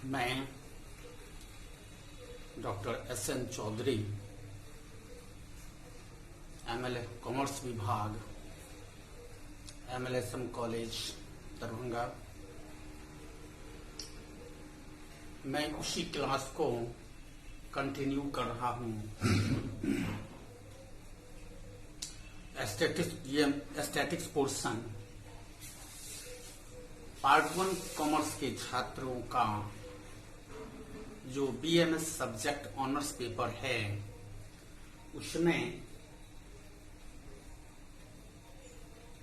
मैं doctor S N. Chaudhary, MLA commerce विभाग, MLSM college Darbhanga, मैं उसी क्लास को कंटिन्यू कर रहा हूँ। एस्थेटिक्स पोर्शन पार्ट 1 कॉमर्स के छात्रों का जो BMS सब्जेक्ट ऑनर्स पेपर है, उसमें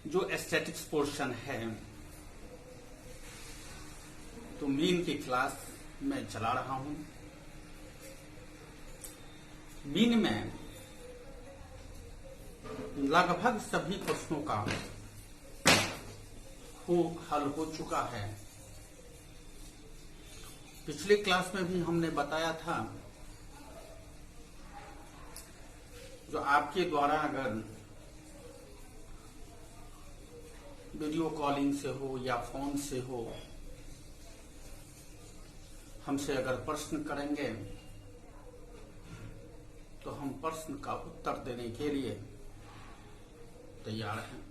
जो एस्थेटिक्स पोर्शन है, तो मीन की क्लास मैं चला रहा हूं। मीन में लगभग सभी प्रश्नों का हल हो चुका है। पिछले क्लास में भी हमने बताया था, जो आपके द्वारा अगर वीडियो कॉलिंग से हो या फोन से हो, हमसे अगर प्रश्न करेंगे तो हम प्रश्न का उत्तर देने के लिए तैयार हैं।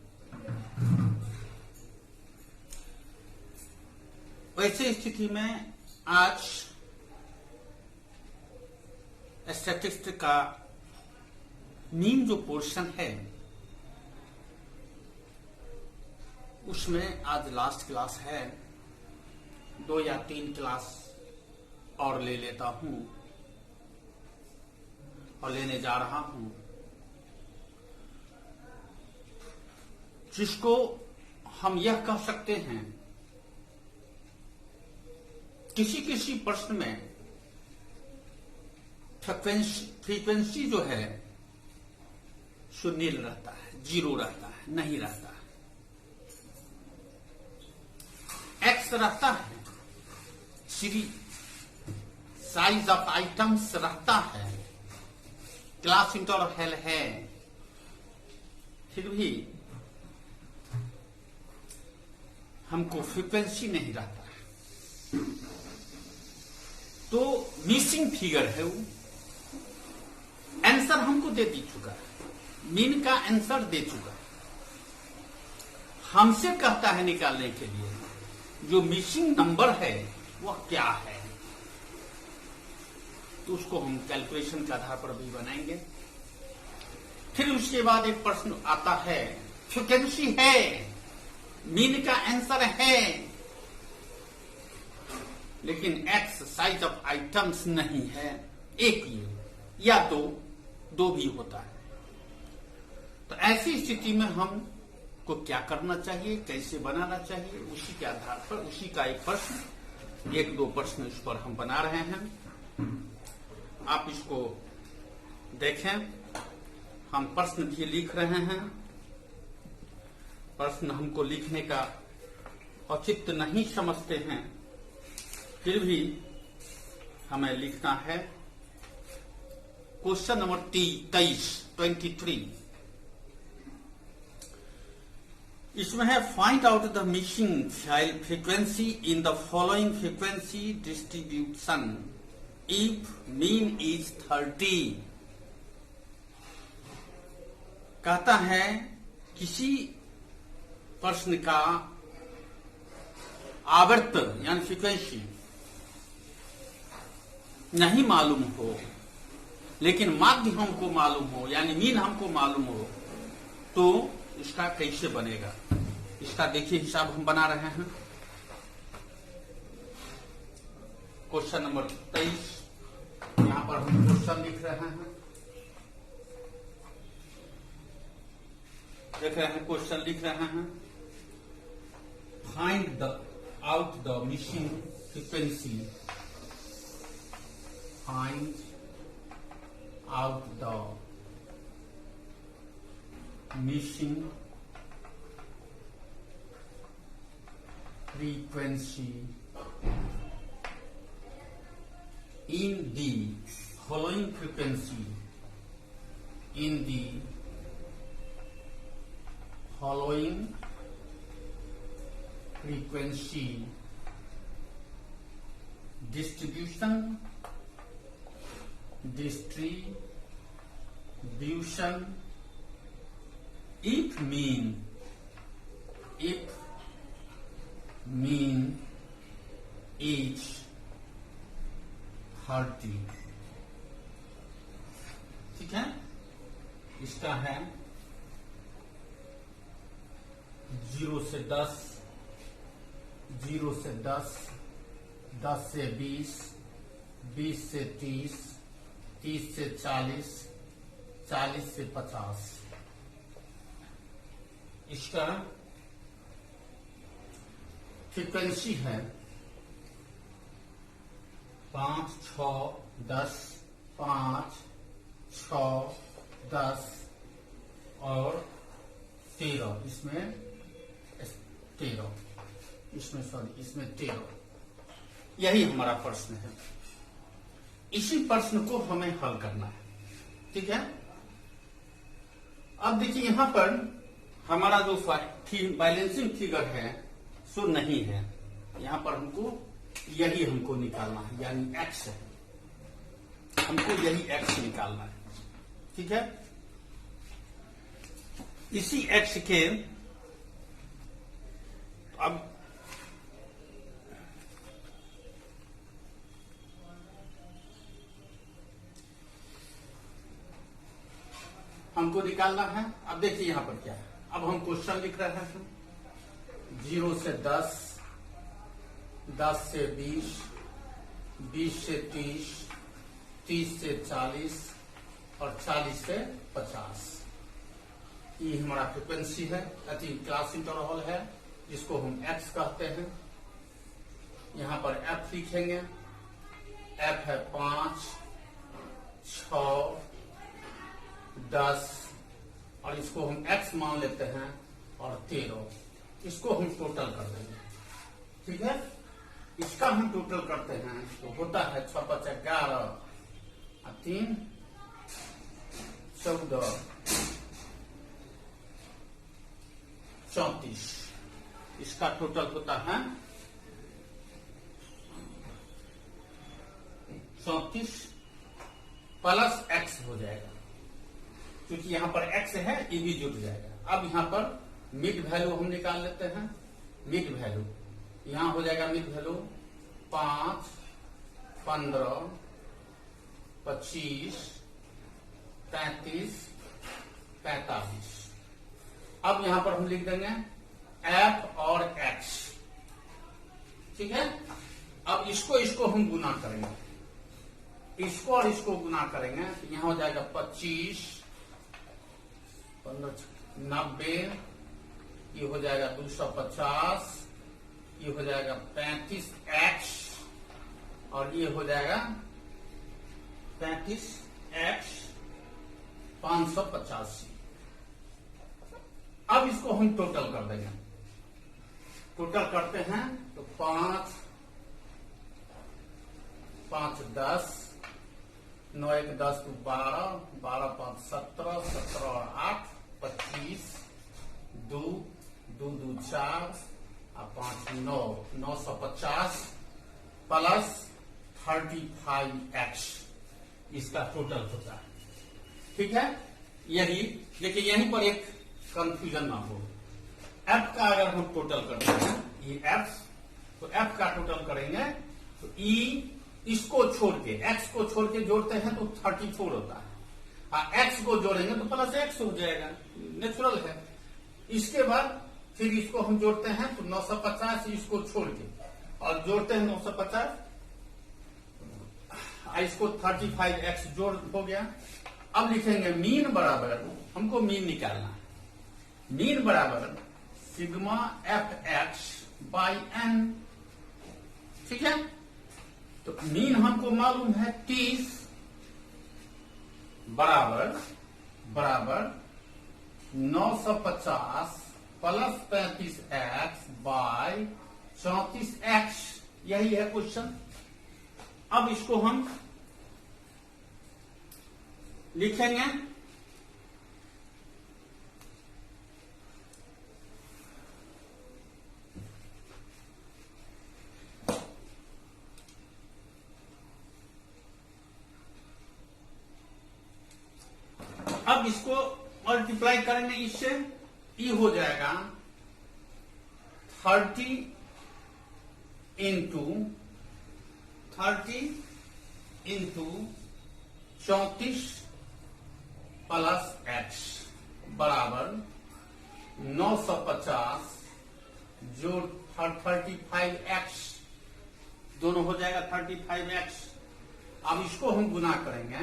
वैसे स्थिति में आज एस्थेटिक्स का मीन जो पोर्शन है, उसमें आज लास्ट क्लास है। 2 या 3 क्लास और ले लेता हूं और लेने जा रहा हूं, जिसको हम यह कह सकते हैं, किसी किसी प्रश्न में फ्रीक्वेंसी जो है सो नील रहता है, 0 रहता है, नहीं रहता है। एक्स रहता है, साइज ऑफ आइटम्स रहता है, क्लास इंटरवल है, फिर भी हमको फ्रीक्वेंसी नहीं रहता है। तो मिसिंग फिगर है, वो आंसर हमको दे चुका है, मीन का आंसर दे चुका है। हमसे कहता है निकालने के लिए जो मिसिंग नंबर है वह क्या है, तो उसको हम कैलकुलेशन के आधार पर भी बनाएंगे। फिर उसके बाद एक प्रश्न आता है, फ्रीक्वेंसी है, मीन का आंसर है, लेकिन एक्स साइज ऑफ आइटम्स नहीं है, एक ये या दो भी होता है। तो ऐसी स्थिति में हम को क्या करना चाहिए, कैसे बनाना चाहिए, उसी के आधार पर उसी का एक प्रश्न, 1-2 प्रश्न इस पर हम बना रहे हैं। आप इसको देखें, हम प्रश्न भी लिख रहे हैं। प्रश्न हमको लिखने का औचित्य नहीं समझते हैं, फिर भी हमें लिखना है। क्वेश्चन नंबर 23 इसमें है, find out the missing frequency in the following frequency distribution if mean is 30। कहता है किसी प्रश्न का आवर्त यानी फ्रीक्वेंसी नहीं मालूम हो, लेकिन माध्य हमको मालूम हो, यानी मीन हमको मालूम हो, तो इसका कैसे बनेगा, इसका देखिए हिसाब हम बना रहे हैं। क्वेश्चन नंबर 23, यहां पर हम क्वेश्चन लिख रहे हैं। देख रहे हैं, क्वेश्चन लिख रहे हैं। Find out the missing frequency, find out the missing frequency in the following frequency, in the following frequency distribution if mean is 30, ठीक है। इसका है 0 से 10, 0 से 10, 10 से 20, 20 से 30, 30 से 40, 40 से 50। इसका फ्रीक्वेंसी है 5, 6, 10, 5, 6, 10 और 13। इसमें 13, इसमें 13। यही हमारा प्रश्न है। इसी प्रश्न को हमें हल करना है, ठीक है। अब देखिए यहां पर हमारा जो बैलेंसिंग फिगर है सो नहीं है। यहां पर हमको निकालना है, यानी एक्स है, हमको यही एक्स निकालना है, ठीक है। इसी एक्स के अब हमको निकालना है। अब देखिए यहां पर क्या है। अब हम क्वेश्चन लिख रहे हैं 0 से 10, 10 से 20, 20 से 30, 30 से 40 और 40 से 50। ये हमारा फ्रिक्वेंसी है, अति क्लास इंटरवल है, जिसको हम एक्स कहते हैं। यहां पर एफ लिखेंगे। एफ है 5, 6, 10 और इसको हम एक्स मान लेते हैं और 13। इसको हम टोटल कर देंगे, ठीक है। इसका हम टोटल करते हैं तो होता है 6, 5, 11 और 3, 14, 34। इसका टोटल होता है 34 प्लस एक्स हो जाएगा, क्योंकि यहां पर एक्स है, ये भी जुड़ जाएगा। अब यहां पर मिड वैल्यू हम निकाल लेते हैं। मिड वैल्यू यहां हो जाएगा, मिड वैल्यू 5, 15, 25, 33, 45। अब यहां पर हम लिख देंगे एफ और एक्स, ठीक है। अब इसको हम गुना करेंगे, इसको और इसको गुना करेंगे तो यहां हो जाएगा 25, 90, ये हो जाएगा 250, ये हो जाएगा 35x और ये हो जाएगा 35x 585। अब इसको हम टोटल कर देंगे। टोटल करते हैं तो 5, 5, 10, 9, 1, 10, 12, 12, 5, 17, 17 और 8, 25, 2, 2, 2, 4 और 5, 9, 950 प्लस 35x इसका टोटल होता है, ठीक है। यही देखिए, यहीं पर एक कंफ्यूजन ना हो। एफ का अगर हम टोटल करते हैं, ये एफ, तो एफ का टोटल करेंगे तो ई इसको छोड़ के, एक्स को छोड़ के जोड़ते हैं तो 34 होता है। एक्स को जोड़ेंगे तो प्लस एक्स हो जाएगा, नेचुरल है। इसके बाद फिर इसको हम जोड़ते हैं तो 950 इसको छोड़ के और जोड़ते हैं 950, इसको 35x जोड़ हो गया। अब लिखेंगे मीन बराबर, हमको मीन निकालना है। मीन बराबर sigma F X by N, ठीक है। तो मीन हमको मालूम है 30 बराबर 950 प्लस 35x बाई 34x। यही है क्वेश्चन। अब इसको हम लिखेंगे अब इसको मल्टीप्लाई करेंगे इससे, ई हो जाएगा 30 इंटू 34 प्लस एक्स बराबर 950 जो 35x दोनों हो जाएगा 35x। अब इसको हम गुना करेंगे,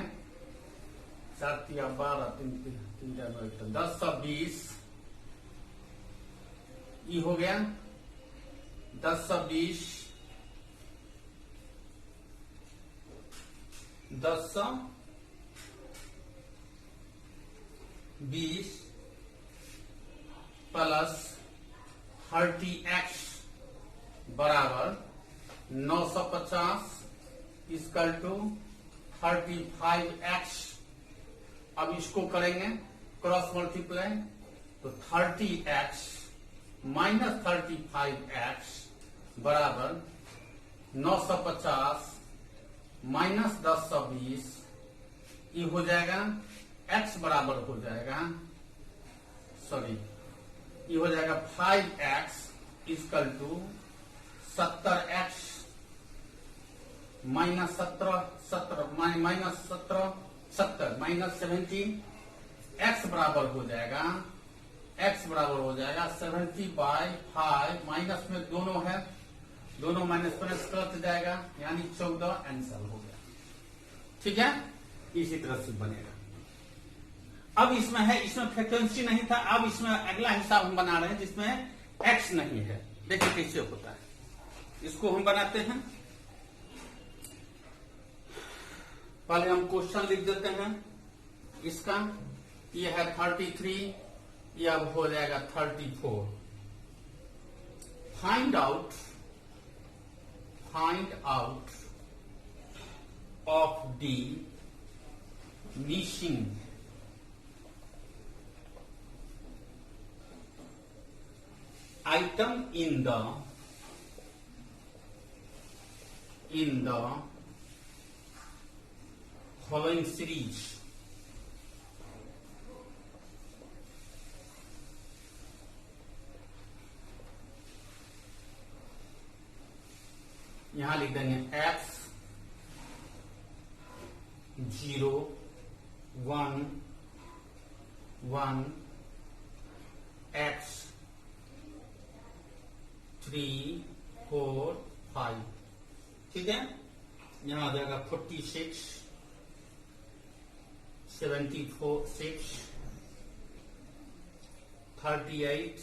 4 तिया 12 3 10 × 20 ये हो गया 10 × 20 10 × 20 प्लस 30x बराबर 950 इक्वल टू 35x। अब इसको करेंगे क्रॉस मल्टीप्लाई, तो 30x माइनस 35x बराबर 950 माइनस 10 × 20 ये हो जाएगा x बराबर हो जाएगा, सॉरी ये हो जाएगा 5x equal to 70x minus 70 minus 70 x बराबर हो जाएगा 70/5 माइनस में दोनों है, दोनों माइनस प्लस कट जाएगा यानी 14 आंसर हो गया। ठीक है, इसी तरह से बनेगा। अब इसमें है, इसमें फ्रीक्वेंसी नहीं था, अब इसमें अगला हिसाब हम बना रहे हैं जिसमें x नहीं है। देखिए कैसे होता है, इसको हम बनाते हैं। पहले हम क्वेश्चन लिख देते हैं इसका, ये है 33, ये अब हो जाएगा 34। Find out of the missing item in the following series. यहां लिख देंगे x 0 1 1 x 3 4 5। ठीक है, यहां आ जाएगा 46 74 6 38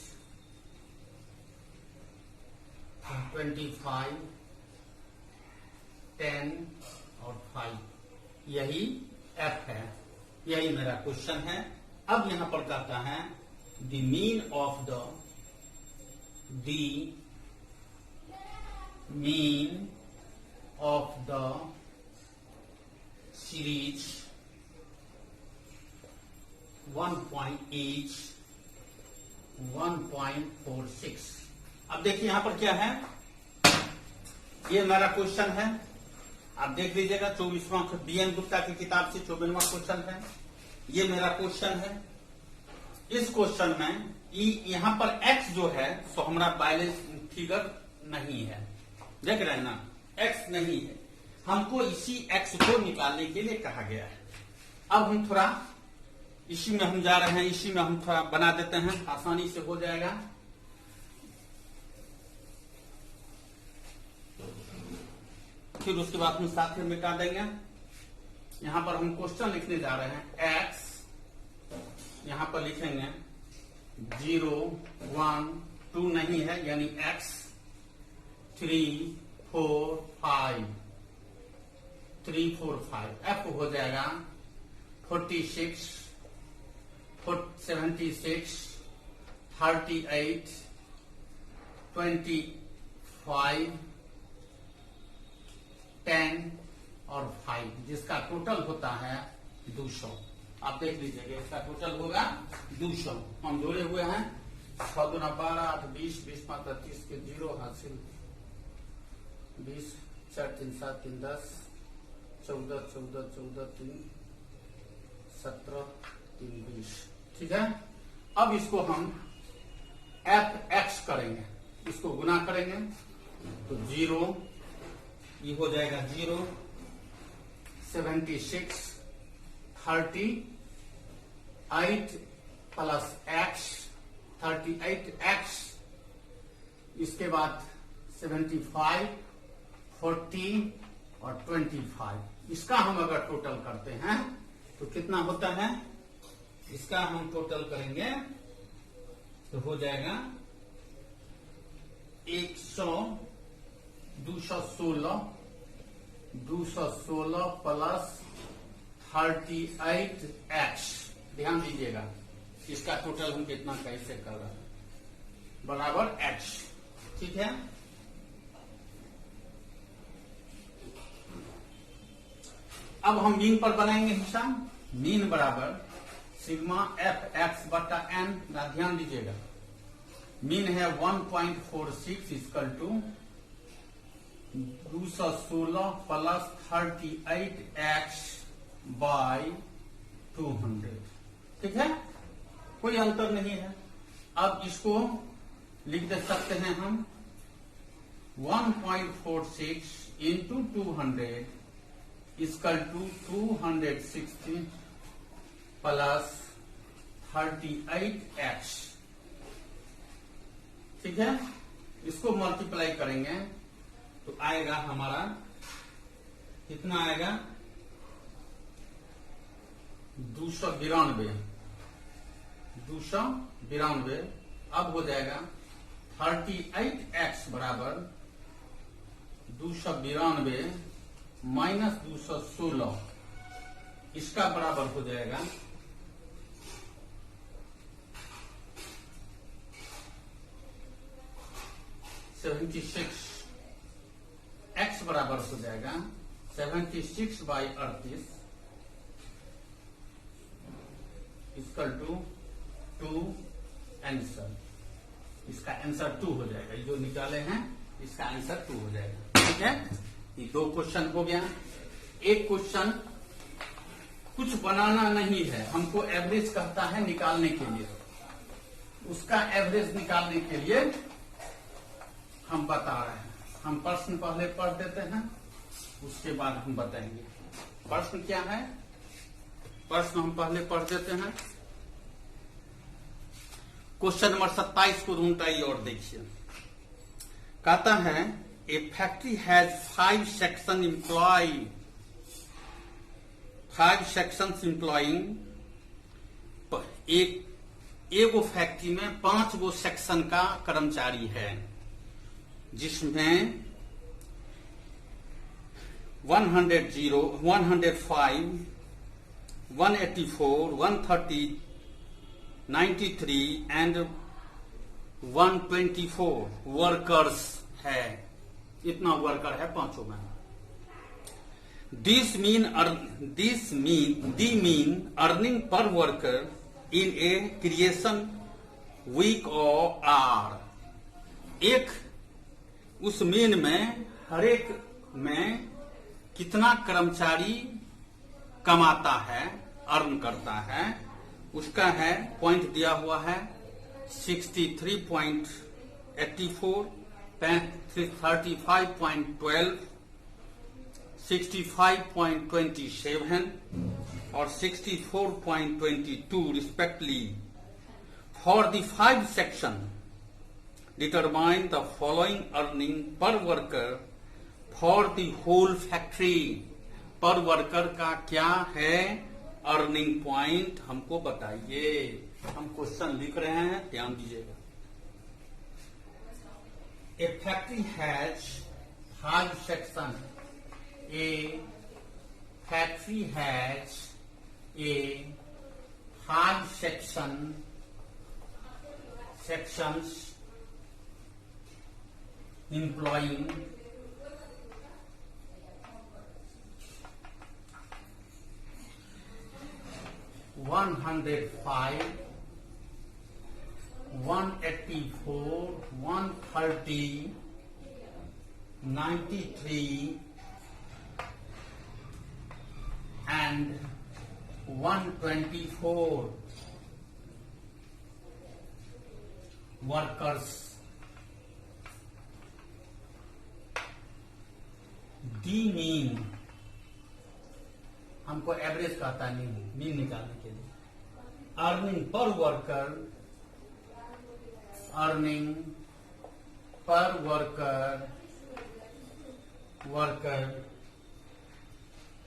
25 10 और 5, यही f है, यही मेरा क्वेश्चन है। अब यहां पर कहता है the mean of the series 1.8 1.46। अब देखिए यहां पर क्या है, ये मेरा क्वेश्चन है, आप देख लीजिएगा 24वां BN गुप्ता की किताब से 24वां क्वेश्चन है, ये मेरा क्वेश्चन है। इस क्वेश्चन में यहां पर x जो है सो हमारा बैलेंस फिगर नहीं है, देख रहे हैं ना, x नहीं है, हमको इसी x को निकालने के लिए कहा गया है। अब हम थोड़ा इसी में हम जा रहे हैं, इसी में हम थोड़ा बना देते हैं, आसानी से हो जाएगा। फिर उसके बाद हम साथ में मिटा देंगे। यहां पर हम क्वेश्चन लिखने जा रहे हैं, x यहां पर लिखेंगे 0 1 2 नहीं है यानी x 3 4 5 3 4 5 f हो जाएगा 46 76 38 25 10 और 5, जिसका टोटल होता है 200। आप देख लीजिएगा इसका टोटल होगा 200। हम जोड़े हुए हैं 6 दूना 12 8 20 20 5 30 के 0 हासिल 20 4 3 7 3 10 14 14 14 3 17 20। ठीक है, अब इसको हम एफ एक्स करेंगे, इसको गुना करेंगे तो 0, ये हो जाएगा 0, 76, 38 प्लस एक्स, 38x, इसके बाद 75, 40 और 25। इसका हम अगर टोटल करते हैं तो कितना होता है, इसका हम टोटल करेंगे तो हो जाएगा 216 प्लस 38x। ध्यान दीजिएगा, इसका टोटल हम कितना कैसे कर रहे हैं, बराबर x। ठीक है, अब हम मीन पर बनाएंगे हिसाब। मीन बराबर सिग्मा एफ एक्स बटा एन। ध्यान दीजिएगा, मीन है 1.46 equal to 216 plus 38x by 200। ठीक है, कोई अंतर नहीं है। अब इसको लिख दे सकते हैं हम 1.46 into 200 equal to 260 plus 38x। ठीक है, इसको मल्टीप्लाई करेंगे तो आएगा हमारा कितना आएगा, 292। अब हो जाएगा 38x बराबर 292 माइनस 216, इसका बराबर हो जाएगा 76। x बराबर हो जाएगा 76 बाई 38 इक्वल टू 2 आंसर। इसका आंसर 2 हो जाएगा, जो निकाले हैं इसका आंसर 2 हो जाएगा। ठीक है, ये 2 क्वेश्चन हो गया। एक क्वेश्चन कुछ बनाना नहीं है, हमको एवरेज कहता है निकालने के लिए। उसका एवरेज निकालने के लिए हम बता रहे हैं। हम प्रश्न पहले पढ़ देते हैं, उसके बाद हम बताएंगे प्रश्न क्या है। प्रश्न हम पहले पढ़ देते हैं। क्वेश्चन नंबर 27 को ढूंढाइए और देखिए। कहता है a factory has 5 section employ, 5 sections employing. एगो फैक्ट्री में 5 गो सेक्शन का कर्मचारी है, जिसमें 100, 105, 184, 130, 93 एंड 124 वर्कर्स है। इतना वर्कर है 5 में। This mean the mean earning per worker in a creation week or hour। एक उस मीन में हरेक में कितना कर्मचारी कमाता है, अर्न करता है, उसका है पॉइंट दिया हुआ है 63.84, 35.12, 65.27 और 64.22 respectively। For the 5 section, determine the following earning per worker for the whole factory। पर वर्कर का क्या है अर्निंग पॉइंट, हमको बताइए। हम क्वेश्चन लिख रहे हैं, ध्यान दीजिएगा। A factory has 5 section. A factory has a 5 sections employing 105, 184, 130, 93 and 124 workers. The mean, हमको एवरेज कहता नहीं, मीन निकालने के लिए। Earning per worker, earning per worker, worker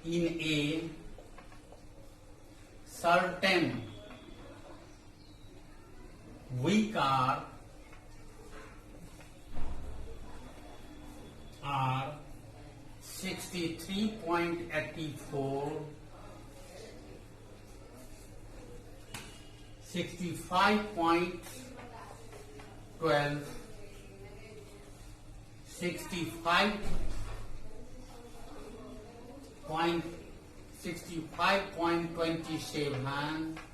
in a certain week are 63.84, 65.12, 65.27,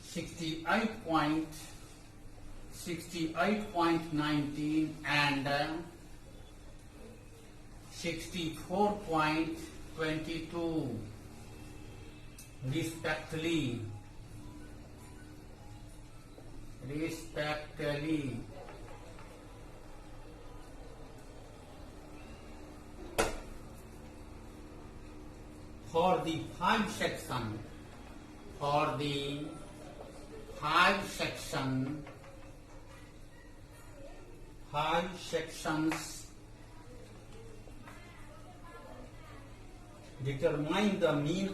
68.19 and 64.22 respectively. For the five sections, determine the mean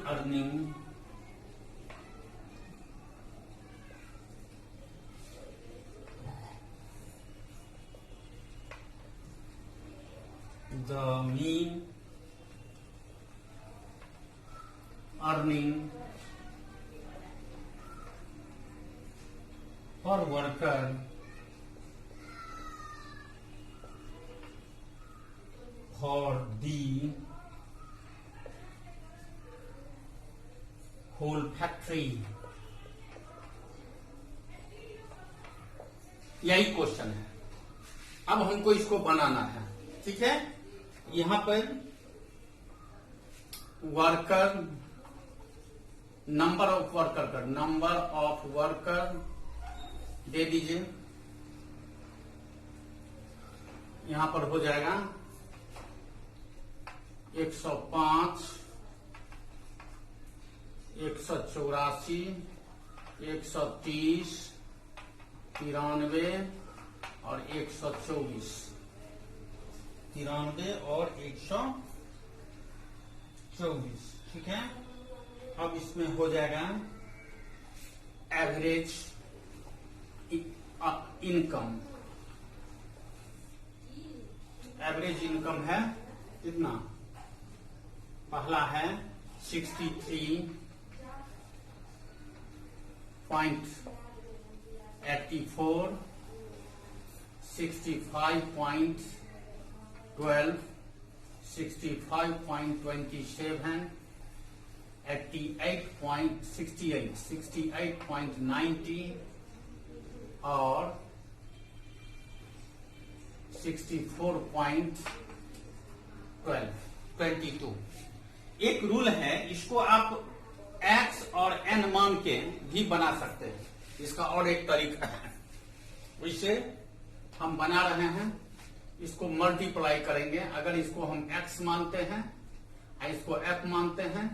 earning per worker for the whole factory। यही question है। अब हमको इसको बनाना है, ठीक है। यहां पर वर्कर, नंबर ऑफ वर्कर दे दीजिए। यहां पर हो जाएगा 105, 184, 130, 93 और 124, 93 और 124, ठीक है। अब इसमें हो जाएगा एवरेज इनकम। एवरेज इनकम है कितना? पहला है 63.84, 65.12, 65.27, 68.90 और 64.22। एक रूल है, इसको आप x और n मान के भी बना सकते हैं। इसका और एक तरीका है, इसे हम बना रहे हैं। इसको मल्टीप्लाई करेंगे। अगर इसको हम x मानते हैं और इसको f मानते हैं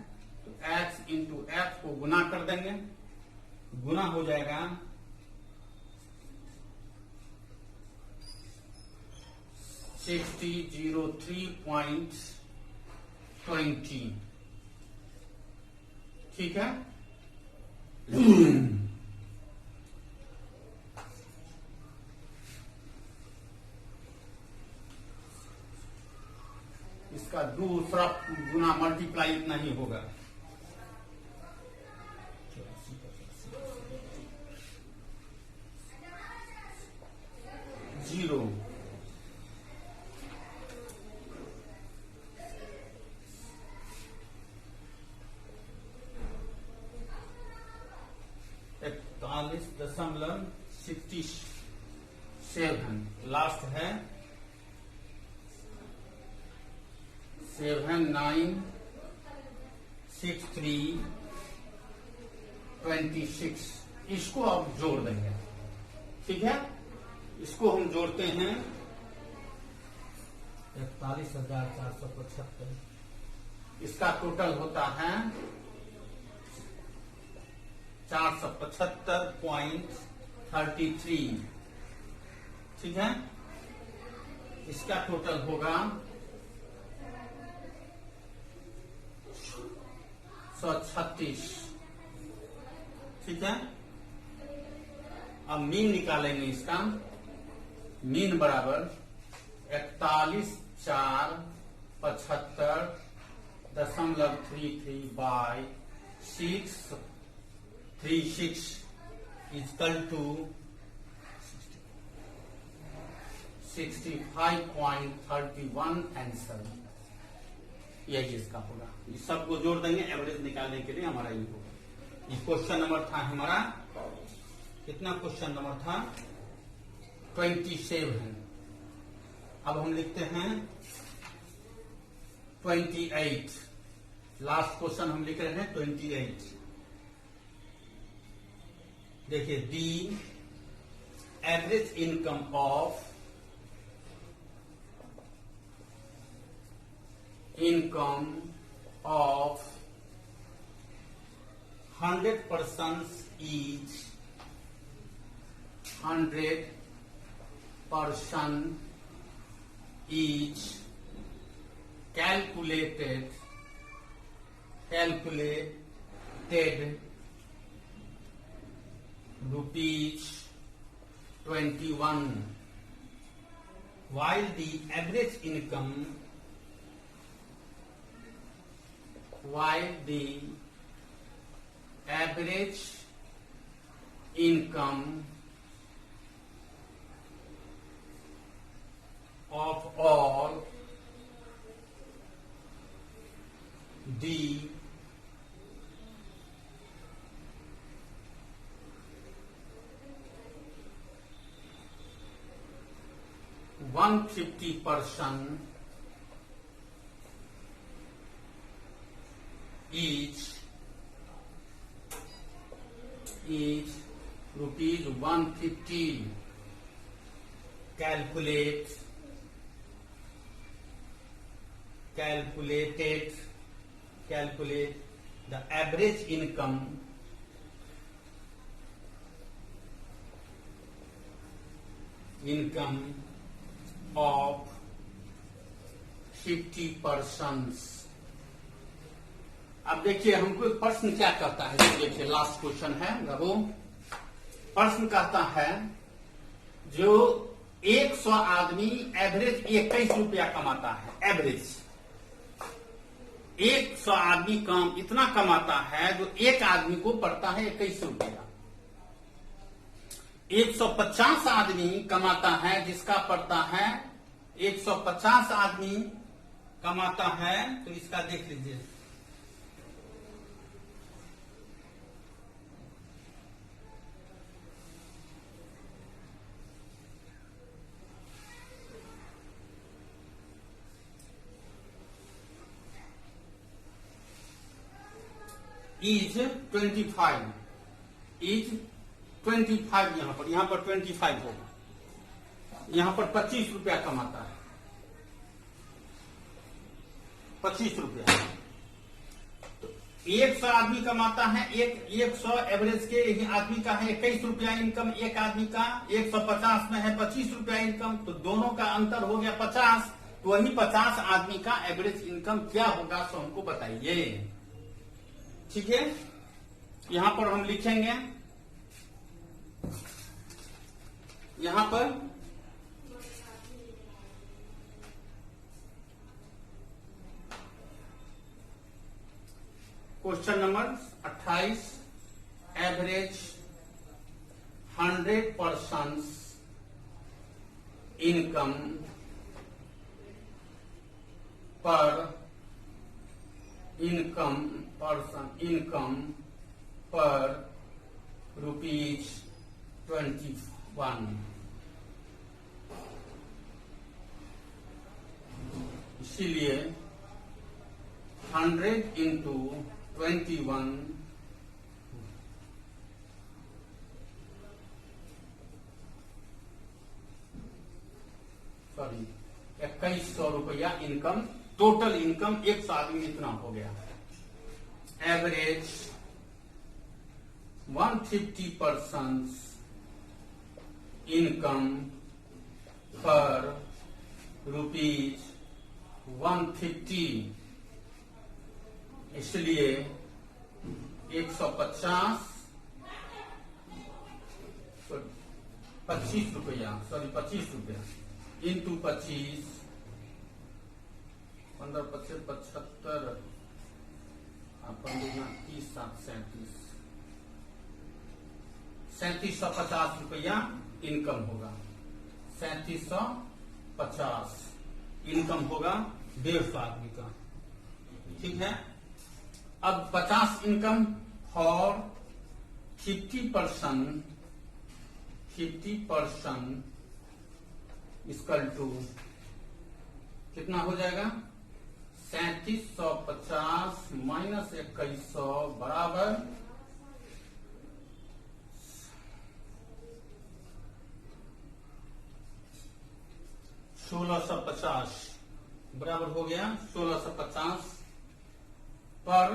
तो x इंटू f को गुना कर देंगे। गुना हो जाएगा 6003.20, ठीक है। इसका दूसरा गुना मल्टीप्लाई इतना ही होगा। 0 41.67। लास्ट है 79 6326 इसको आप जोड़ देंगे। ठीक है, इसको हम जोड़ते हैं 41,475। इसका टोटल होता है 475.33। ठीक है, इसका टोटल होगा 136। ठीक है, अब मीन निकालेंगे इसका। मीन बराबर 41,475.33 बाय 636 इक्वल टू 65.31 आंसर। यही इसका होगा। इस सबको जोड़ देंगे, एवरेज निकालने के लिए हमारा ये होगा। ये क्वेश्चन नंबर था हमारा, कितना क्वेश्चन नंबर था? 27। अब हम लिखते हैं 28। लास्ट क्वेश्चन हम लिख रहे हैं 28। देखिए, the average income of 100 persons each, 100 person each, calculated rupees 21, while the average income of all the $150 each rupees 150, calculated the average income of 50 persons। अब देखिए, हमको प्रश्न क्या कहता है। देखिए, लास्ट क्वेश्चन है बाबू। प्रश्न कहता है जो 100 आदमी एवरेज 21 रुपया कमाता है। एवरेज 100 आदमी काम इतना कमाता है जो एक आदमी को पड़ता है 21 रुपया। 150 आदमी कमाता है जिसका पड़ता है 150 आदमी कमाता है, तो इसका देख लीजिए। इज 25 यहां पर 25 होगा। यहां पर 25 रुपया कमाता है, 25 रुपया। तो 100 आदमी कमाता है, 100 एवरेज के आदमी का है 21 रुपया इनकम, एक आदमी का 150 में है 25 रुपया इनकम, तो दोनों का अंतर हो गया 50। तो वही 50 आदमी का एवरेज इनकम क्या होगा, सो हमको बताइए। ठीक है, यहां पर हम लिखेंगे, यहां पर question number 28, average 100 persons income पर रुपीज 21। इसीलिए 100 into 21 सॉरी 2100 रुपया इनकम, टोटल इनकम 100 आदमी इतना हो गया। एवरेज 150% इनकम पर ₹150, इसलिए 150 25 रुपया इंटू 25, 15 25 75, 30 37 3750 रुपया इनकम होगा। 3750 इनकम होगा 150 आदमी का। ठीक है, अब 50 इनकम फॉर 50% इक्वल टू कितना हो जाएगा? 3750 माइनस 2100 बराबर 1650 बराबर हो गया 1650 पर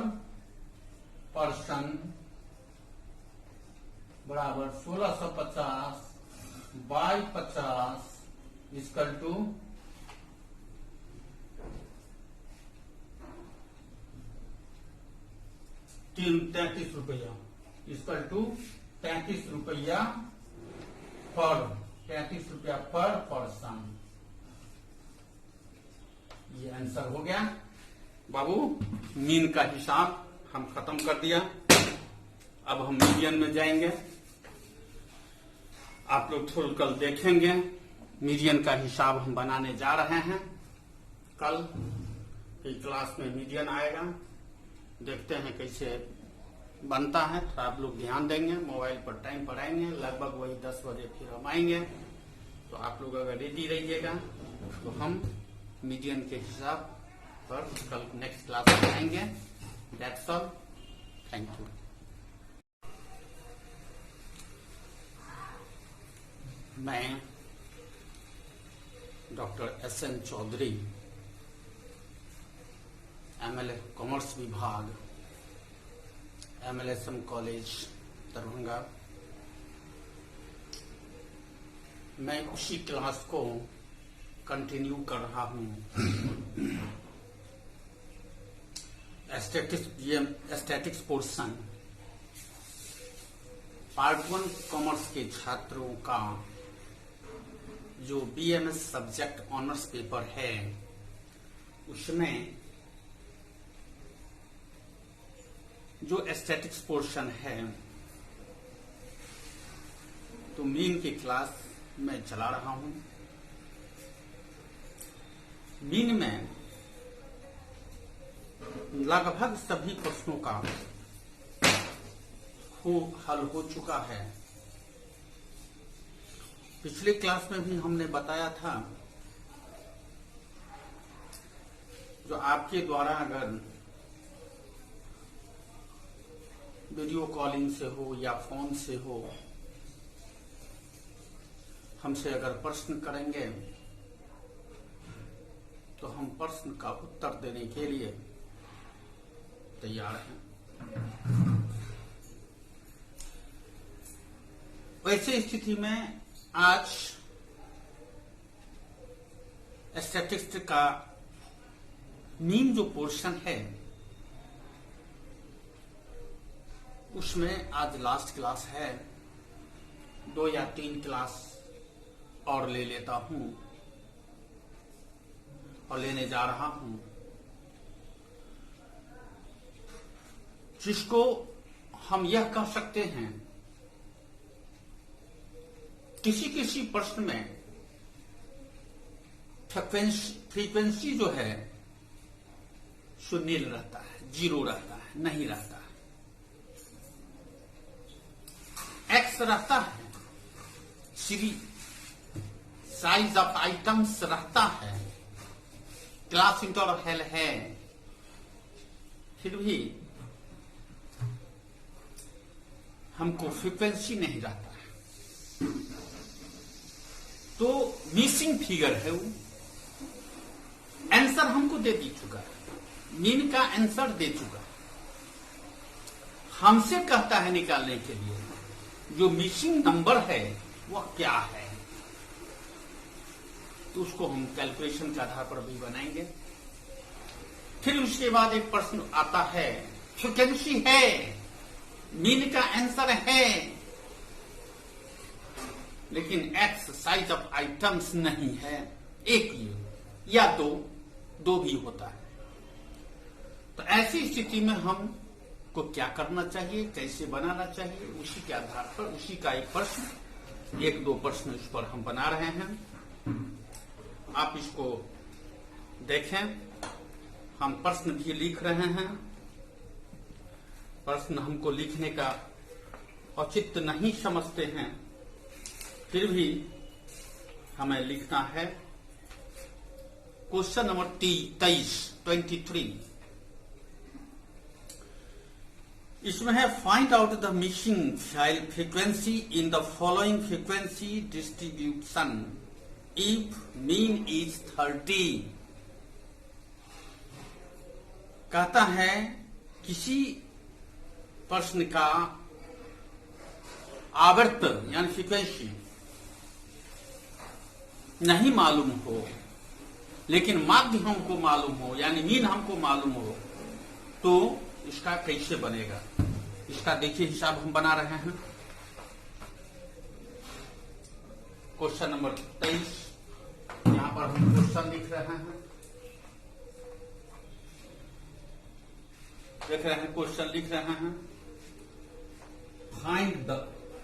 पर्सन बराबर 1650 बाई 50 इक्वल टू 33 रुपया इक्वल टू 33 रुपया पर पर्सन। ये आंसर हो गया बाबू। मीन का हिसाब हम खत्म कर दिया। अब हम मीडियन में जाएंगे। आप लोग थोड़ा कल देखेंगे मीडियन का हिसाब हम बनाने जा रहे हैं। कल की क्लास में मीडियन आएगा, देखते हैं कैसे बनता है। तो आप लोग ध्यान देंगे, मोबाइल पर टाइम पढ़ाएंगे। लगभग वही 10 बजे फिर हम आएंगे। तो आप लोग अगर रेडी रहिएगा तो हम मीडियन के हिसाब पर कल नेक्स्ट क्लास में आएंगे। That's all, thank you. मैं doctor SN Chaudhary, MLA commerce विभाग, MLSM कॉलेज दरभंगा, मैं उसी क्लास को कंटिन्यू कर रहा हूं। स्टैटिक्स पोर्शन पार्ट 1 कॉमर्स के छात्रों का जो BMS सब्जेक्ट ऑनर्स पेपर है, उसमें जो स्टैटिक्स पोर्शन है तो मीन की क्लास मैं चला रहा हूं। मीन में लगभग सभी प्रश्नों का हल हो चुका है। पिछले क्लास में भी हमने बताया था, जो आपके द्वारा अगर वीडियो कॉलिंग से हो या फोन से हो, हमसे अगर प्रश्न करेंगे तो हम प्रश्न का उत्तर देने के लिए तैयार हैं। वैसे स्थिति में आज स्टैटिस्टिक्स का मीन जो पोर्शन है उसमें आज लास्ट क्लास है। 2 या 3 क्लास और ले लेता हूं और लेने जा रहा हूं, जिसको हम यह कह सकते हैं किसी किसी प्रश्न में फ्रीक्वेंसी जो है शून्य रहता है, 0 रहता है, नहीं रहता है। एक्स रहता है, साइज ऑफ आइटम्स रहता है, क्लास इंटरवल है, फिर भी हमको फ्रीक्वेंसी नहीं रहता है, तो मिसिंग फिगर है वो। आंसर हमको दे दी चुका है, मीन का आंसर दे चुका है, हमसे कहता है निकालने के लिए जो मिसिंग नंबर है वह क्या है। तो उसको हम कैलकुलेशन के आधार पर भी बनाएंगे। फिर उसके बाद एक प्रश्न आता है, फ्रीक्वेंसी है, मीन का आंसर है, लेकिन एक्स साइज ऑफ आइटम्स नहीं है। एक या दो भी होता है। तो ऐसी स्थिति में हम को क्या करना चाहिए, कैसे बनाना चाहिए, उसी के आधार पर उसी का एक प्रश्न, एक दो प्रश्न इस पर हम बना रहे हैं। आप इसको देखें, हम प्रश्न भी लिख रहे हैं। प्रश्न हमको लिखने का औचित्य नहीं समझते हैं, फिर भी हमें लिखना है। क्वेश्चन नंबर 23 इसमें है, find out the missing file frequency in the following frequency distribution if mean is 30। कहता है किसी प्रश्न का आवर्त यानी फ्रीक्वेंसी नहीं मालूम हो, लेकिन माध्य हमको मालूम हो, यानी मीन हमको मालूम हो, तो इसका कैसे बनेगा, इसका देखिए हिसाब हम बना रहे हैं। क्वेश्चन नंबर 23, यहां पर हम क्वेश्चन लिख रहे हैं, देख रहे हैं, क्वेश्चन लिख रहे हैं। Find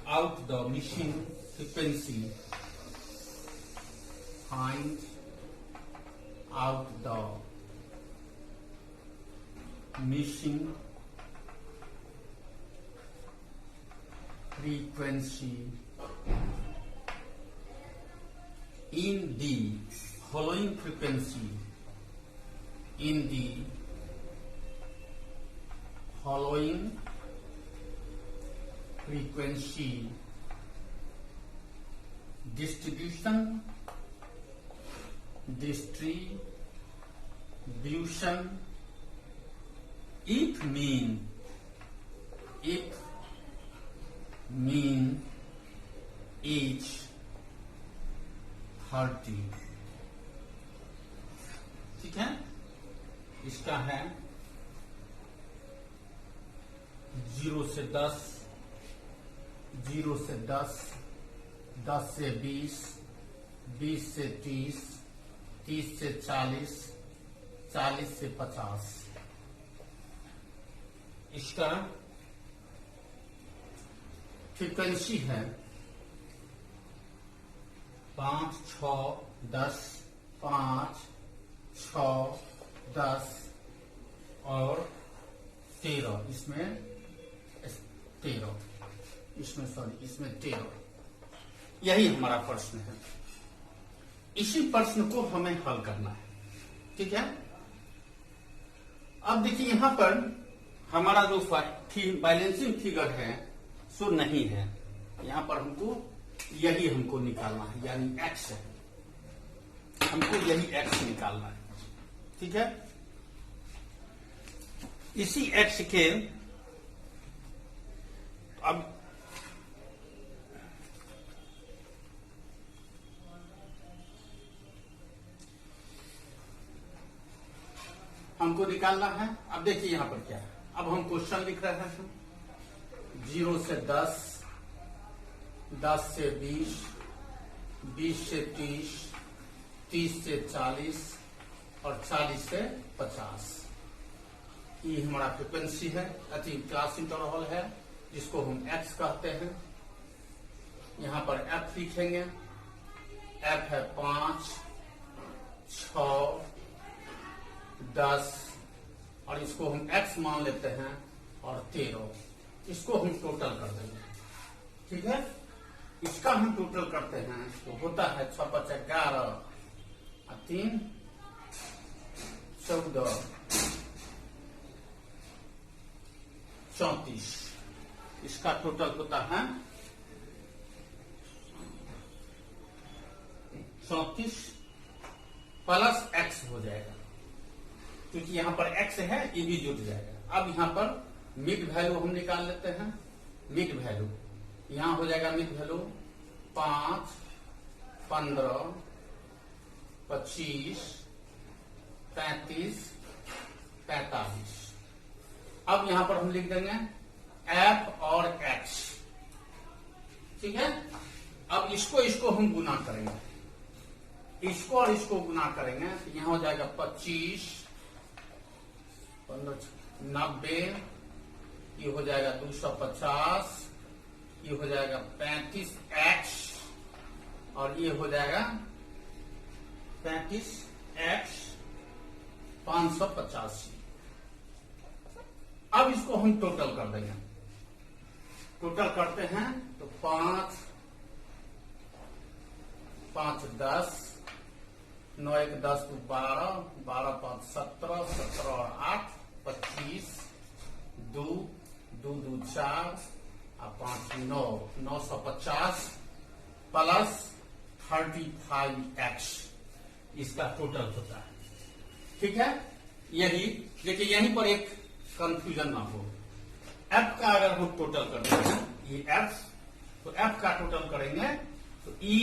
out the missing frequency, find out the missing frequency in the following frequency, in the following frequency distribution if mean is 30। ठीक है, इसका है 0 से 10, 0 से 10, 10 से 20, 20 से 30, 30 से 40, 40 से 50। इसका फ्रीक्वेंसी है 5, 6, 10, 5, 6, 10 और 13, इसमें 13। यही हमारा प्रश्न है। इसी प्रश्न को हमें हल करना है। ठीक है, अब देखिए यहां पर हमारा जो बैलेंसिंग फिगर है सो नहीं है, यहां पर यही हमको निकालना है, यानी एक्स है, हमको यही एक्स निकालना है। ठीक है, इसी एक्स के अब हमको निकालना है। अब देखिए यहां पर क्या है, अब हम क्वेश्चन लिख रहे हैं। 0 से 10, 10 से 20, 20 से 30, 30 से 40 और 40 से 50। ये हमारा फ्रीक्वेंसी है, अति क्लास इंटरवल है, जिसको हम एक्स कहते हैं। यहां पर एफ लिखेंगे, एफ है 5, 6, 10 और इसको हम एक्स मान लेते हैं, और 13, इसको हम टोटल कर देंगे। ठीक है, इसका हम टोटल करते हैं तो होता है 6, 5, 11 और 3, 14, 34। इसका टोटल होता है 34 प्लस एक्स हो जाएगा, क्योंकि यहां पर एक्स है, ये भी जुट जाएगा। अब यहां पर मिड वैल्यू हम निकाल लेते हैं। मिड वैल्यू यहां हो जाएगा, मिड वैल्यू 5, 15, 25, 35, 45। अब यहां पर हम लिख देंगे एफ और एक्स, ठीक है। अब इसको हम गुना करेंगे, इसको और इसको गुना करेंगे तो यहां हो जाएगा 25, 15, 90, ये हो जाएगा 250, ये हो जाएगा 35x और ये हो जाएगा 35x 585। अब इसको हम टोटल कर देंगे। टोटल करते हैं तो 5, 5 10, 9 1 10 2 12, 12 5 17, 17 और 8 25, 2 2 2 4 और 5 9, 950 प्लस 35x इसका टोटल होता है, ठीक है। यही देखिए, यहीं पर एक कंफ्यूजन ना हो। एफ का अगर हम टोटल करते हैं, ये एफ, तो एफ का टोटल करेंगे तो ई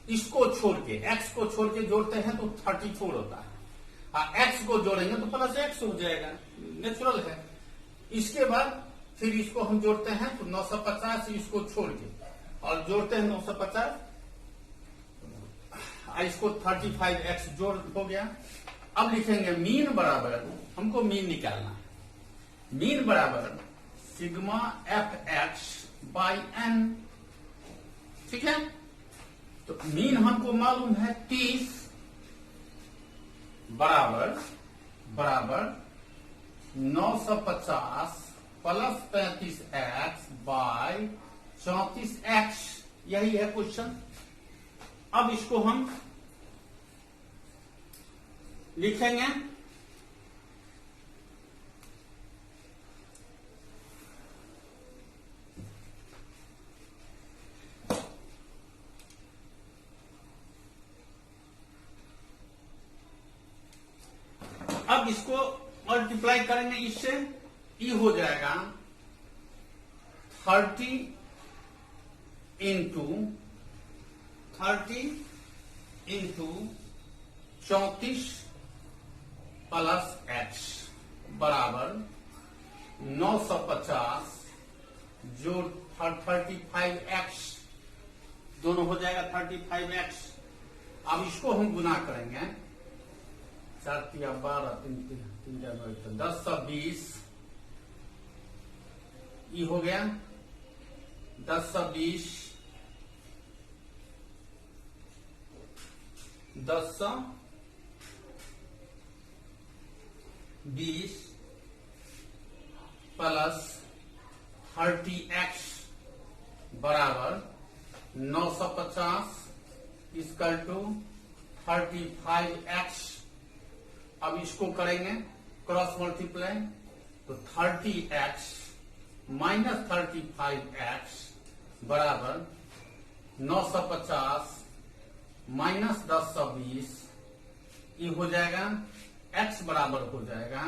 इसको छोड़ के, एक्स को छोड़ के जोड़ते हैं तो 34 होता है, और एक्स को जोड़ेंगे तो प्लस एक्स हो जाएगा, नेचुरल है। इसके बाद फिर इसको हम जोड़ते हैं तो 950 इसको छोड़ के, और जोड़ते हैं 950, इसको 35x जोड़ हो गया। अब लिखेंगे मीन बराबर, हमको मीन निकालना है, मीन बराबर sigma F X by N, ठीक है। तो मीन हमको मालूम है 30 बराबर 950 प्लस 35x बाई 34x, यही है क्वेश्चन। अब इसको हम लिखेंगे अब इसको मल्टीप्लाई करेंगे इससे, ई हो जाएगा 30 इंटू 34 प्लस एक्स बराबर 950 जोड़ 35x, दोनों हो जाएगा 35x। अब इसको हम गुना करेंगे, 4 तिया 12, 3 9, 10 × 20, ये हो गया 10 × 20, 10 × 20 प्लस 30x बराबर 950 इक्वल टू 35x। अब इसको करेंगे क्रॉस मल्टीप्लाई, तो 30x माइनस 35x बराबर 950 माइनस 10 × 20, ये हो जाएगा x बराबर हो जाएगा,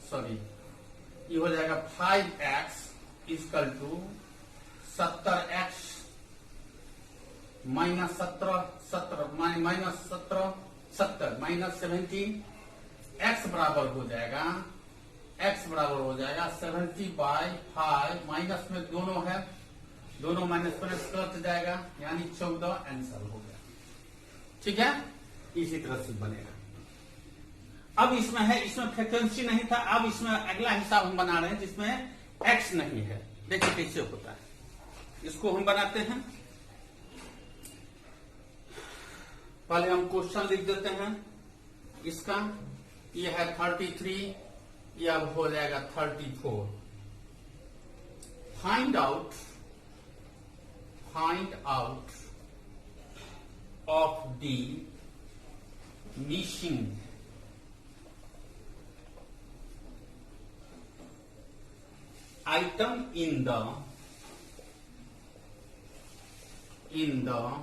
सॉरी, ये हो जाएगा 5x equal to 70x minus 70 minus 70, x बराबर हो जाएगा, x बराबर हो जाएगा 70/5, माइनस में दोनों है, दोनों माइनस प्लस कट जाएगा, यानी 14 आंसर हो गया, ठीक है। इसी तरह से बनेगा। अब इसमें है, इसमें फ्रीक्वेंसी नहीं था, अब इसमें अगला हिसाब हम बना रहे हैं जिसमें x नहीं है। देखिए कैसे होता है, इसको हम बनाते हैं। पहले हम क्वेश्चन लिख देते हैं इसका, ये है 33, ये अब हो जाएगा 34। Find out of the missing item in the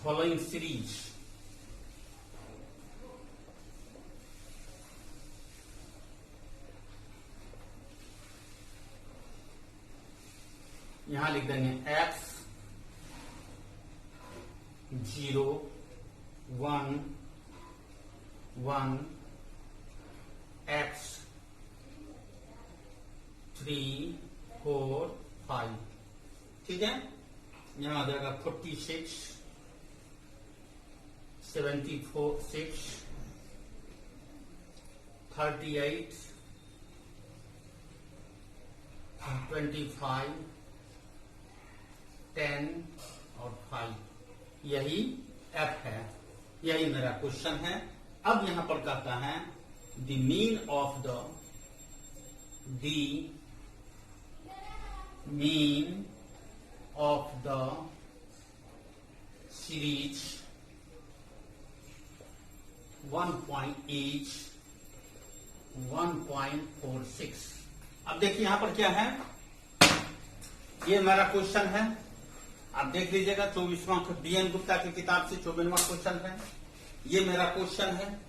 following series. यहां लिख देंगे x 0 1 1 x 3 4 5। ठीक है, यहां आ जाएगा 46 74 6 38 25 10 और 5। यही f है, यही मेरा क्वेश्चन है। अब यहां पर कहता है the mean of the series 1.8 1.46। अब देखिए यहां पर क्या है, ये मेरा क्वेश्चन है, आप देख लीजिएगा 24वां DN गुप्ता की किताब से 24वां क्वेश्चन है। ये मेरा क्वेश्चन है।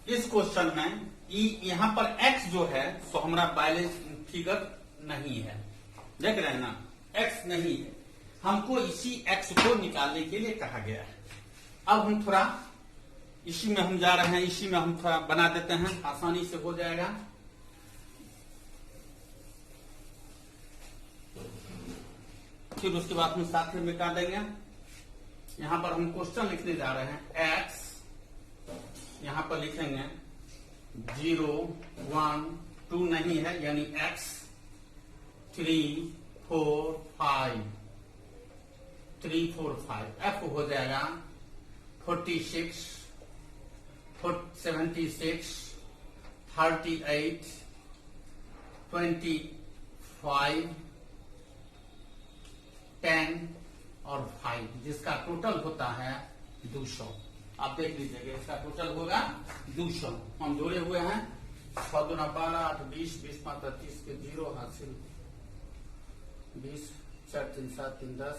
इस क्वेश्चन में यहां पर x जो है सो हमारा बैलेंस फिगर नहीं है, देख रहे हैं ना, x नहीं है। हमको इसी x को निकालने के लिए कहा गया है। अब हम थोड़ा इसी में हम जा रहे हैं, इसी में हम थोड़ा बना देते हैं, आसानी से हो जाएगा। फिर उसके बाद हम साथ में मिटा देंगे। यहां पर हम क्वेश्चन लिखने जा रहे हैं। x यहां पर लिखेंगे 0 1 2 नहीं है, यानी x 3 4 5 3 4 5। f हो जाएगा 46 76 38 25 10 और 5, जिसका टोटल होता है 200। आप देख लीजिएगा, इसका टोटल होगा 200। हम जोड़े हुए हैं 6 2 12 8 20 20 5 30 के 0 हासिल 20 4 3 7 3 10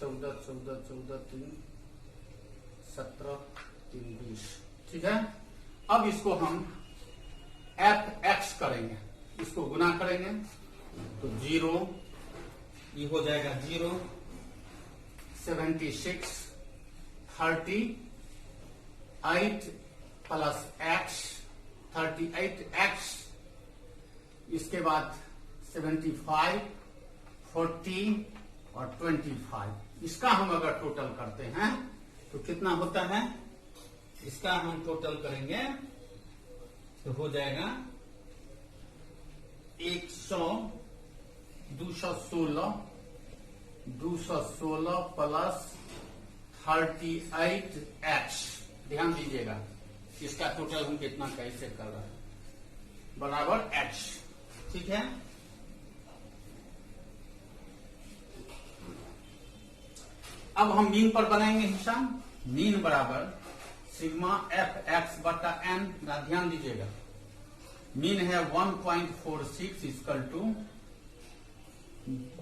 14 14 14 3 17 3 20। ठीक है, अब इसको हम fx करेंगे, इसको गुना करेंगे तो 0 ये हो जाएगा 0 76 38 प्लस x 38x, इसके बाद 75 40 और 25। इसका हम अगर टोटल करते हैं तो कितना होता है, इसका हम टोटल करेंगे तो हो जाएगा 216 प्लस 38x। ध्यान दीजिएगा इसका टोटल हम कितना कैसे कर रहे हैं, बराबर x। ठीक है, अब हम मीन पर बनाएंगे हिसाब। मीन बराबर सिग्मा fx बटा n। ध्यान दीजिएगा मीन है 1.46 equal to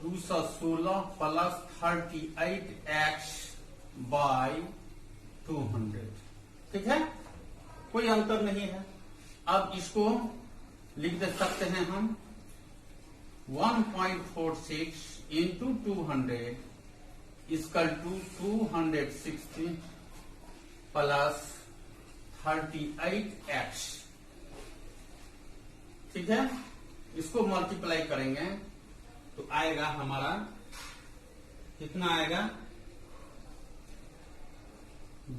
216 plus 38x by 200। ठीक है, कोई अंतर नहीं है। अब इसको लिख दे सकते हैं हम 1.46 into 200 equal to 260 plus 38x। ठीक है, इसको मल्टीप्लाई करेंगे तो आएगा हमारा कितना आएगा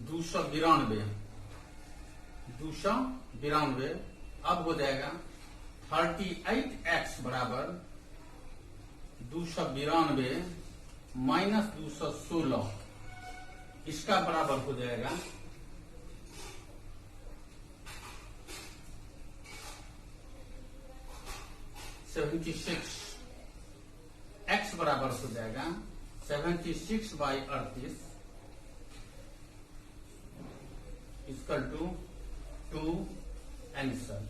292। अब हो जाएगा 38x बराबर 292 माइनस 216, इसका बराबर हो जाएगा 76। x बराबर हो जाएगा 76 बाई 38 इक्वल टू 2 आंसर।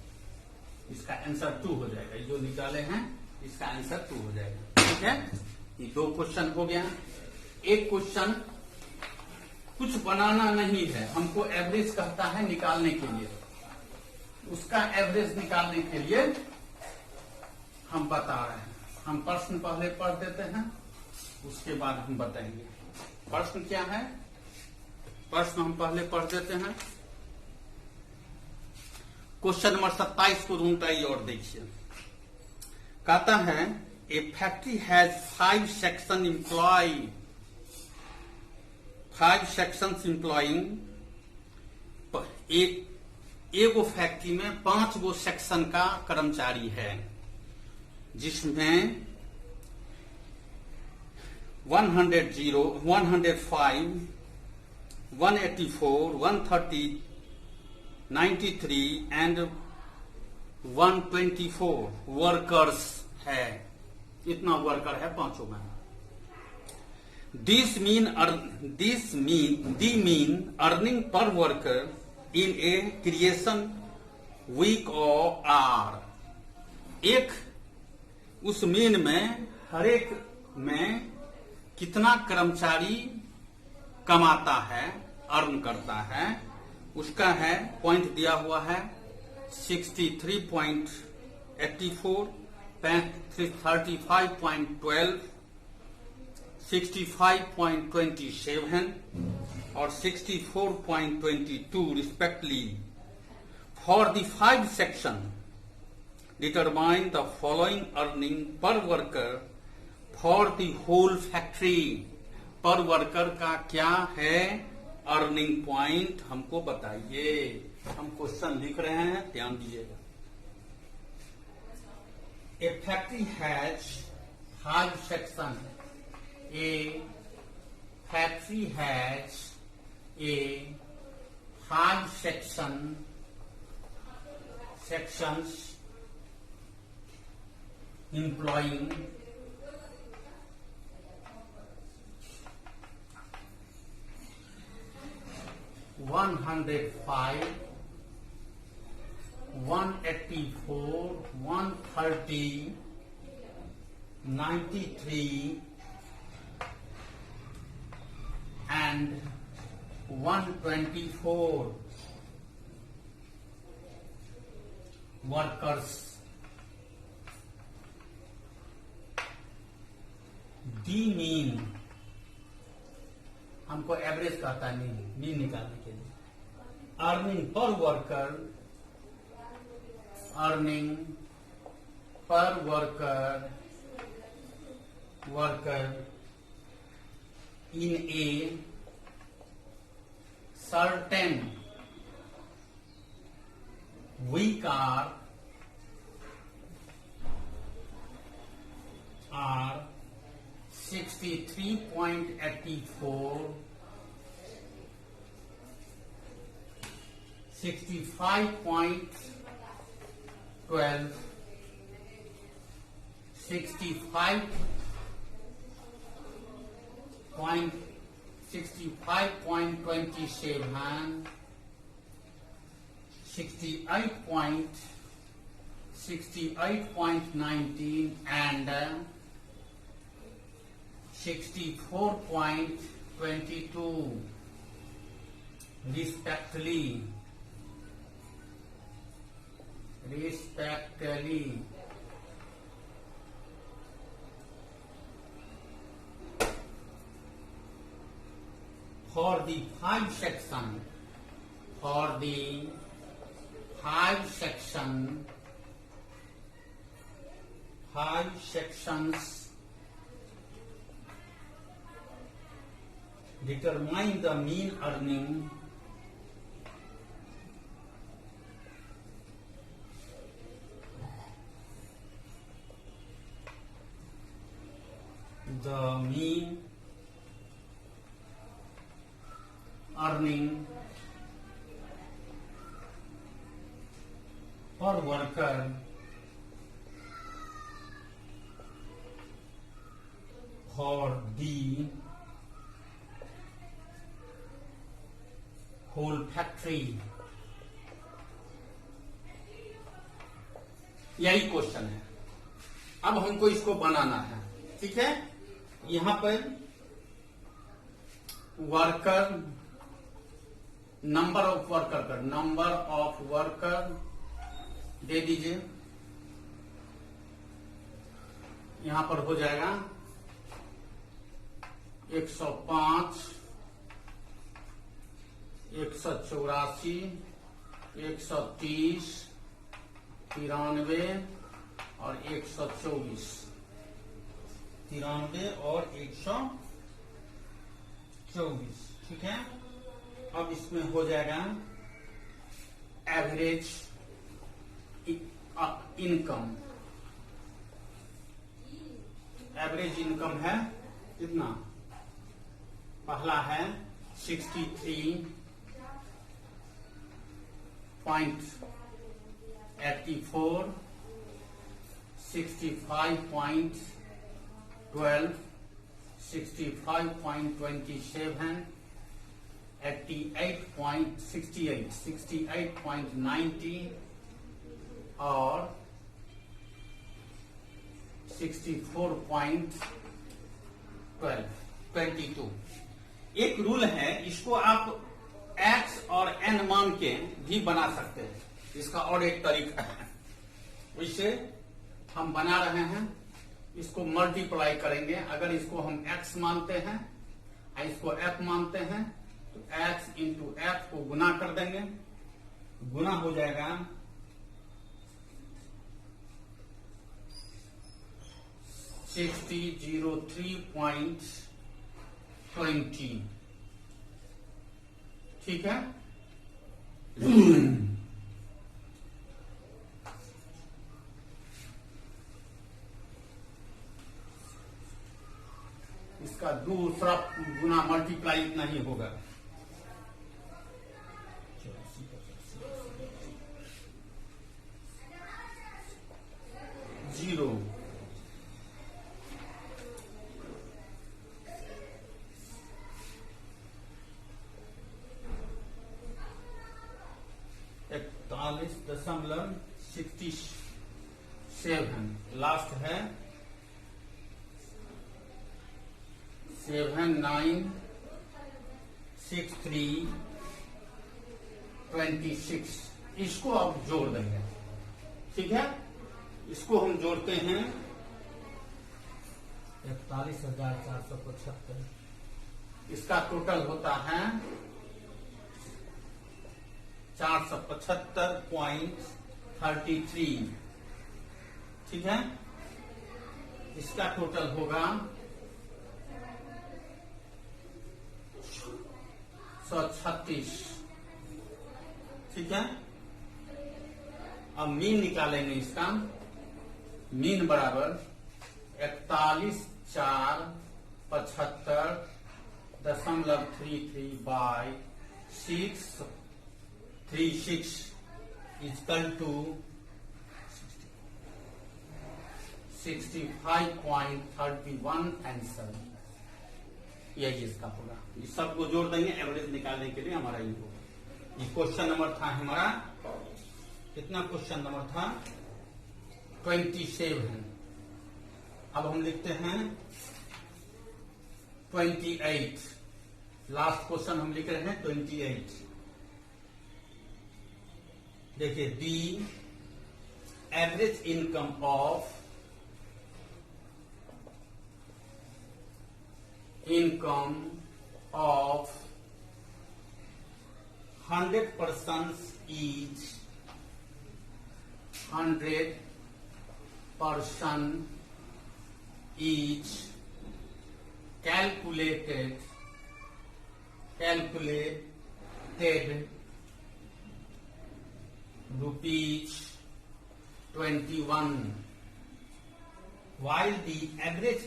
इसका आंसर 2 हो जाएगा। जो निकाले हैं इसका आंसर 2 हो जाएगा। ठीक है, ये 2 क्वेश्चन हो गया। एक क्वेश्चन कुछ बनाना नहीं है, हमको एवरेज कहता है निकालने के लिए। उसका एवरेज निकालने के लिए हम बता रहे हैं। हम प्रश्न पहले पढ़ देते हैं, उसके बाद हम बताएंगे प्रश्न क्या है। प्रश्न हम पहले पढ़ देते हैं। क्वेश्चन नंबर 27 को ढूंढाइए और देखिए। कहता है a factory has 5 section employ, 5 sections employing. एगो फैक्ट्री में 5 गो सेक्शन का कर्मचारी है, जिसमें 100, 105, 184, 130, 93 एंड 124 वर्कर्स है। इतना वर्कर है पांचों में। This mean earning per worker in a creation week और आर। एक उस मीन में हर एक में कितना कर्मचारी कमाता है, अर्न करता है, उसका है पॉइंट दिया हुआ है 63.84, 35.12, 65.27 और 64.22 respectively. For the 5 section determine the following earning per worker for the whole factory. Per worker का क्या है अर्निंग पॉइंट, हमको बताइए। हम क्वेश्चन लिख रहे हैं, ध्यान दीजिएगा। A factory has 5 section. A factory has a 5 sections employing 105, 184, 130, 93 and 124 workers। The mean हमको एवरेज कहता है, मीन निकालने के लिए। Earning per worker, earning per worker in a certain week are 63.84, 65.12, 65.27, 68.19 and 64.22 respectively। For the 5 section, for the 5 sections determine the mean earning per worker for the whole factory। यही question है। अब हमको इसको बनाना है, ठीक है। यहां पर वर्कर, नंबर ऑफ वर्कर का नंबर ऑफ वर्कर दे दीजिए। यहां पर हो जाएगा 105, 184, 130, 93 और 124, 93 और 124, ठीक है। अब इसमें हो जाएगा एवरेज इनकम। एवरेज इनकम है कितना? पहला है 63.84, 65.12, 65.27, 88.68, 68.90 और 64.22। एक रूल है, इसको आप x और n मान के भी बना सकते हैं। इसका और एक तरीका है, इसे हम बना रहे हैं, इसको मल्टीप्लाई करेंगे। अगर इसको हम x मानते हैं और इसको f मानते हैं तो x इंटू f को गुना कर देंगे। गुना हो जाएगा 6003.20, ठीक है। इसका दूसरा गुना मल्टीप्लाई इतना ही होगा। 0 41.67, लास्ट है 7963.26। इसको आप जोड़ देंगे, ठीक है। इसको हम जोड़ते हैं 41,475। इसका टोटल होता है 475.33, ठीक है। इसका टोटल होगा 136, ठीक है। अब मीन निकालेंगे इसका। मीन बराबर 41,475.33 बाय 636 इक्वल टू 65.31 आंसर। यही इसका होगा। इस सबको जोड़ देंगे, एवरेज निकालने के लिए हमारा ये होगा। ये क्वेश्चन नंबर था हमारा, कितना क्वेश्चन नंबर था? 27। अब हम लिखते हैं 28। लास्ट क्वेश्चन हम लिख रहे हैं 28। देखिए, the average income of 100 persons each, 100 person each, calculated rupees 21, while the average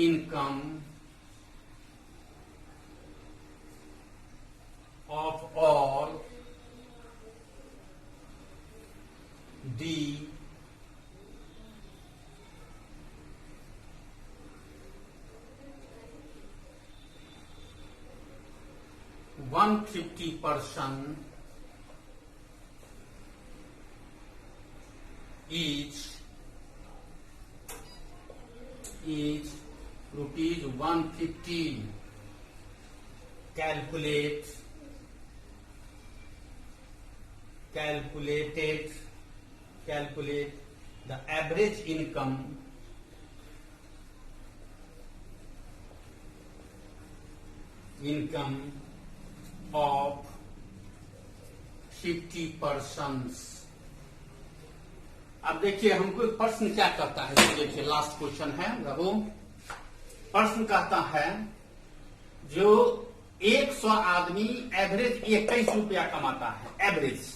income of all the 150% is rupees 150. Calculate the average income of 50 persons. अब देखिए हमको प्रश्न क्या करता है, देखिए लास्ट क्वेश्चन है प्रभु। प्रश्न कहता है जो 100 आदमी एवरेज 21 रुपया कमाता है, एवरेज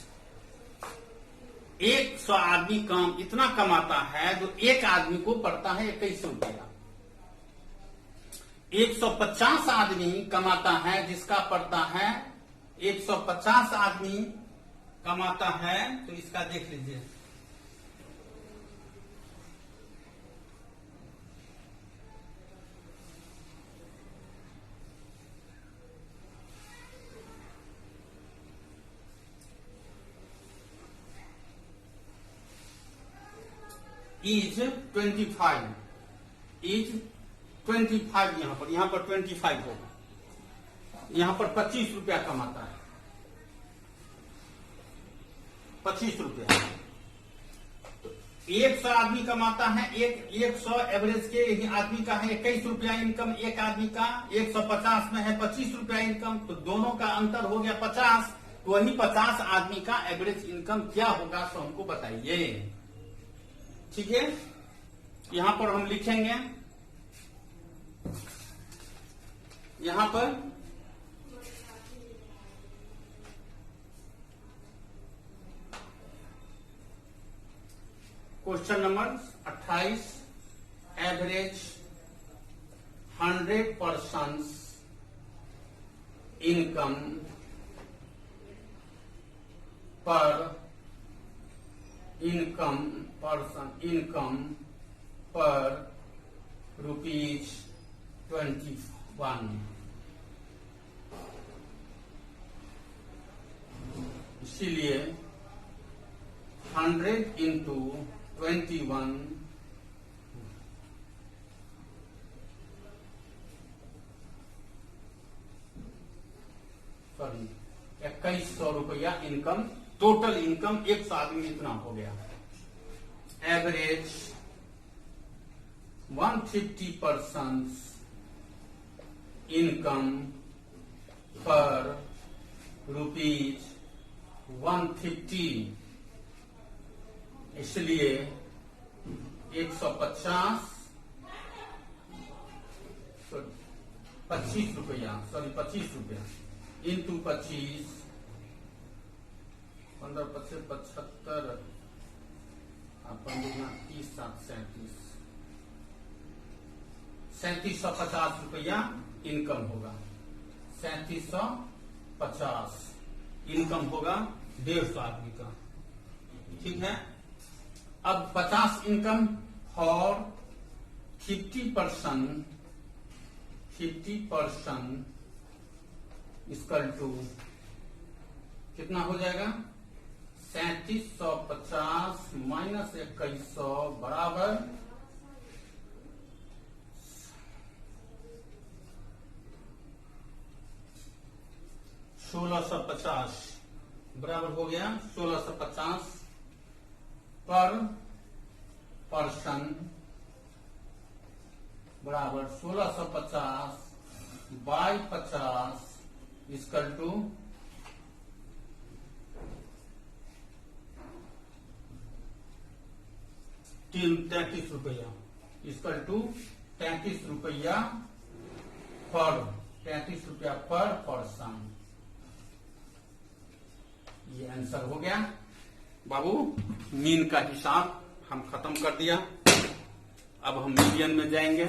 100 आदमी काम इतना कमाता है जो एक आदमी को पड़ता है 21 रुपया। 150 आदमी कमाता है जिसका पड़ता है 150 आदमी कमाता है, तो इसका देख लीजिए। इज 25 यहां पर 25 होगा। यहां पर 25 रुपया कमाता है, 25 रुपया। तो 100 आदमी कमाता है, 100 एवरेज के आदमी का है 21 रुपया इनकम, एक आदमी का 150 में है 25 रुपया इनकम, तो दोनों का अंतर हो गया 50। तो वही 50 आदमी का एवरेज इनकम क्या होगा, तो हमको बताइए। ठीक है, यहां पर हम लिखेंगे, यहां पर question number 28, average 100 persons income पर ₹21। इसीलिए 100 into 21 2100 रुपया इनकम, टोटल इनकम 100 आदमी इतना हो गया। एवरेज 150% इनकम पर ₹150। इसलिए 150 25 रुपया इंटू 25, 15 25 75, 30 7 3750 रुपया इनकम होगा। 3750 इनकम होगा 150 आदमी का। ठीक है, अब 50 इनकम फॉर 50% इक्वल टू कितना हो जाएगा, 3750 माइनस 2100 बराबर 1650 बराबर हो गया 1650 पर पर्सन बराबर 1650 बाई 50 इक्वल टू 33 रुपया, इक्वल टू 33 रुपया पर 33 रुपया पर पर्सन। ये आंसर हो गया बाबू। मीन का हिसाब हम खत्म कर दिया, अब हम मीडियन में जाएंगे।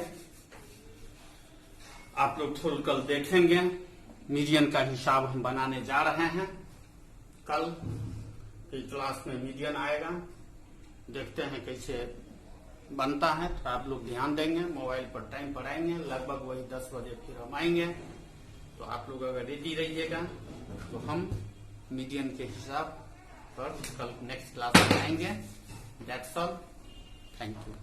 आप लोग थोड़ा कल देखेंगे मीडियन का हिसाब हम बनाने जा रहे हैं। कल की क्लास में मीडियन आएगा, देखते हैं कैसे बनता है। तो आप लोग ध्यान देंगे, मोबाइल पर टाइम पर आएंगे, लगभग वही 10 बजे फिर हम आएंगे। तो आप लोग अगर रेडी रहिएगा तो हम मीडियन के हिसाब पर कल नेक्स्ट क्लास में आएंगे। That's all, thank you.